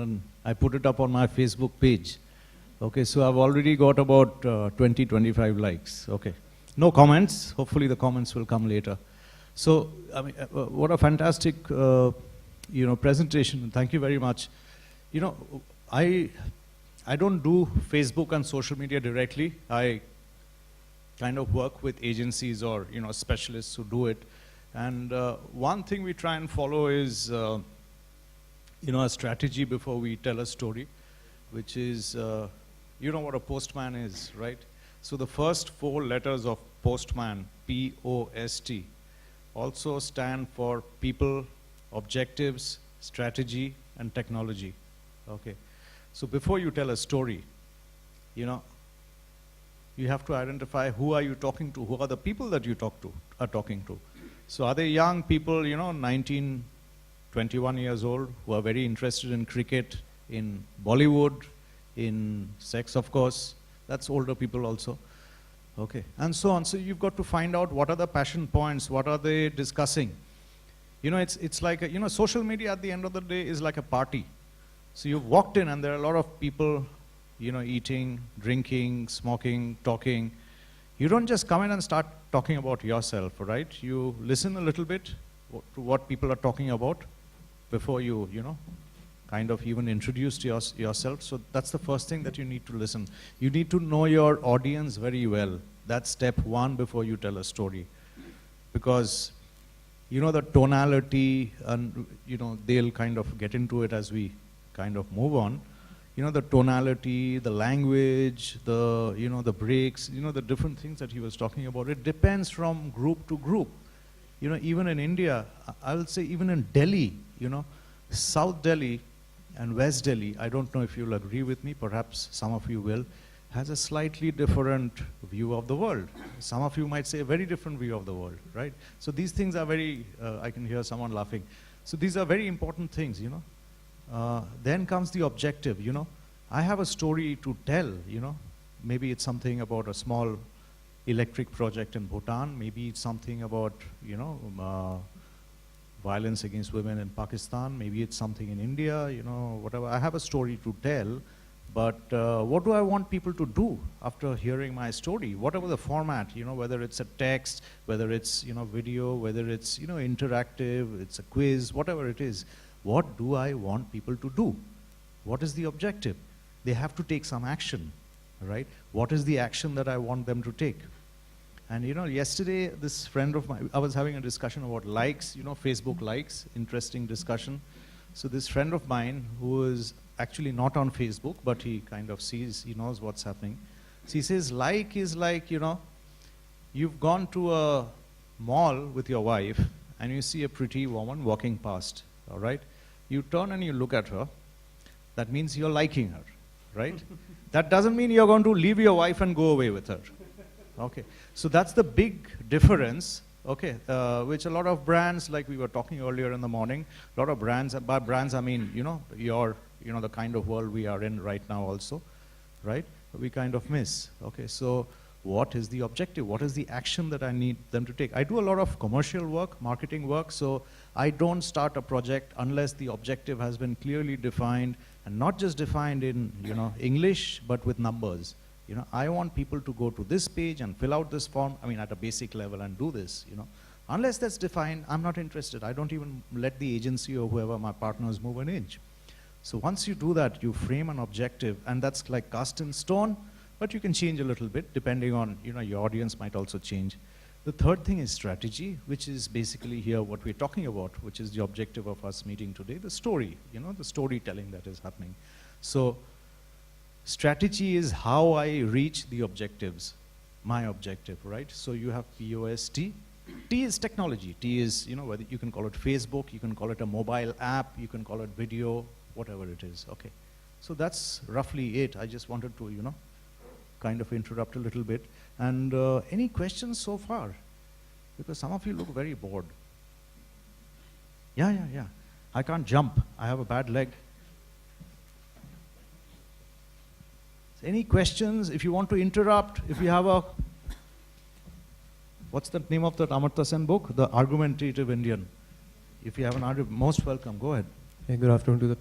and I put it up on my Facebook page. Okay, so I've already got about 20, 25 likes. Okay, no comments. Hopefully the comments will come later. So, I mean, what a fantastic, presentation. Thank you very much. You know, I don't do Facebook and social media directly. I kind of work with agencies or, specialists who do it. And one thing we try and follow is, a strategy before we tell a story, which is, you know what a postman is, right? So the first 4 letters of postman, P-O-S-T, also stand for people, objectives, strategy, and technology. Okay. So before you tell a story, you have to identify who are you talking to, who are the people that you are talking to. So are they young people, 19, 21 years old, who are very interested in cricket, in Bollywood, in sex, of course. That's older people also. Okay, and so on. So you've got to find out what are the passion points, what are they discussing. It's like, social media at the end of the day is like a party. So you've walked in and there are a lot of people, eating, drinking, smoking, talking. You don't just come in and start talking about yourself, right? You listen a little bit to what people are talking about before you, kind of even introduce yourself. So that's the first thing that you need to listen. You need to know your audience very well. That's step 1 before you tell a story. Because, the tonality and, they'll kind of get into it as we kind of move on. The tonality, the language, the breaks, the different things that he was talking about. It depends from group to group. Even in India, I will say even in Delhi, South Delhi and West Delhi, I don't know if you'll agree with me, perhaps some of you will, has a slightly different view of the world. Some of you might say a very different view of the world, right? So these things are very, I can hear someone laughing. So these are very important things, Then comes the objective, I have a story to tell, Maybe it's something about a small electric project in Bhutan, maybe it's something about, violence against women in Pakistan, maybe it's something in India, whatever. I have a story to tell, but what do I want people to do after hearing my story? Whatever the format, whether it's a text, whether it's, video, whether it's, interactive, it's a quiz, whatever it is. What do I want people to do? What is the objective? They have to take some action, right? What is the action that I want them to take? And yesterday, this friend of mine, I was having a discussion about likes, Facebook likes, interesting discussion. So this friend of mine, who is actually not on Facebook, but he kind of sees, he knows what's happening. So he says, like is like, you've gone to a mall with your wife, and you see a pretty woman walking past, all right? You turn and you look at her. That means you're liking her, right? That doesn't mean you're going to leave your wife and go away with her. Okay, so that's the big difference, okay, which a lot of brands, like we were talking earlier in the morning, a lot of brands, by brands I mean, the kind of world we are in right now also, right? We kind of miss, okay, so what is the objective? What is the action that I need them to take? I do a lot of commercial work, marketing work, so I don't start a project unless the objective has been clearly defined, and not just defined in, English, but with numbers. I want people to go to this page and fill out this form, at a basic level and do this, Unless that's defined, I'm not interested. I don't even let the agency or whoever my partners move an inch. So once you do that, you frame an objective, and that's like cast in stone, but you can change a little bit depending on, your audience might also change. The third thing is strategy, which is basically here what we're talking about, which is the objective of us meeting today, the story, the storytelling that is happening. So strategy is how I reach the objectives, my objective, right? So you have POST. T is technology. T is, whether you can call it Facebook, you can call it a mobile app, you can call it video, whatever it is, okay. So that's roughly it. I just wanted to, kind of interrupt a little bit. And any questions so far? Because some of you look very bored. Yeah. I can't jump. I have a bad leg. Any questions? If you want to interrupt, if you have a, what's the name of that Amartya Sen book? The Argumentative Indian. If you have an argument, most welcome. Go ahead. Hey, good afternoon to the